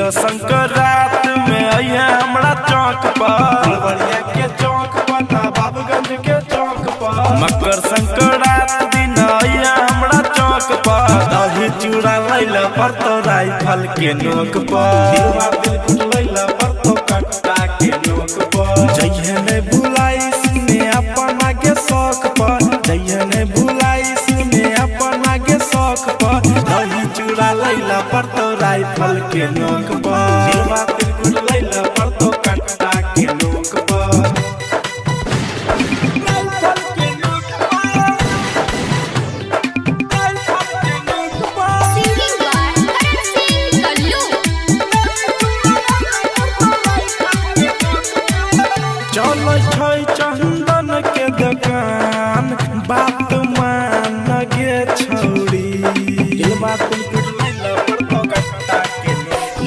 मकर संक्रांत में आइए हमरा चौक पर, बड़िया के चौक पर ना बाबूगंज के चौक पर। मकर संक्रांत दिन आइए हमरा चौक पर, दही चूड़ा लैला पर तो राइफल के नोक पर, बिल्कुल लैला पर तो कट्टा के नोक पर। जइहे नहीं भुलाई सुने अपन आगे शौक पर, जइहे नहीं भुलाई सुने अपन आगे शौक पर, दही चूड़ा लैला पर तो राइफल के नोक पर, बिल्कुल लैला पर तो कट्टा के नोक पर। चल चंदन के दुकान बात मान गे छौड़ी,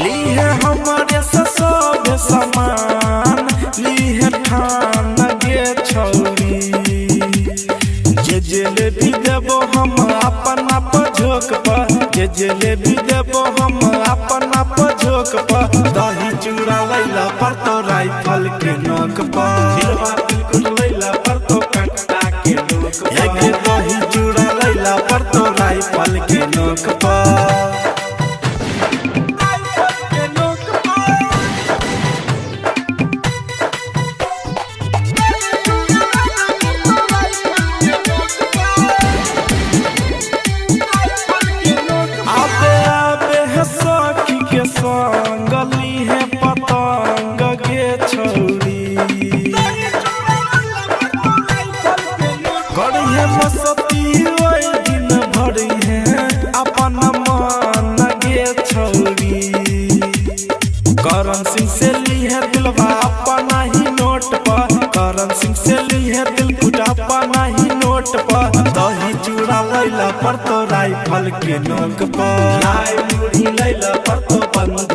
लीहे हमारे से सब सामान, लीहे ठान गे छौड़ी, जे भी देबो हम अपन आप झोंक पर, जे भी देबो हम अपन आप झोंक पर, दही चूड़ा लैला पर तो राइफल के नोक पर, बिल्कुल लैला पर तो कट्टा के नोक पर। दही चूड़ा लैला पर तो राइफल के नोक पर। सखी के संग लीहे पतंग गे छौड़ी, गड़िहे मस्ती ओइ दिन भरिहे अपन मन गे छौड़ी, करण सिंह से लीहे दिलवा अपना ही नोट पर, करण सिंह से लीहे दिल कुटा अपना ही नोट पर, दही चूड़ा लैला पर तो राइफल के नोक पर, मुड़ी लैला पर तो बंद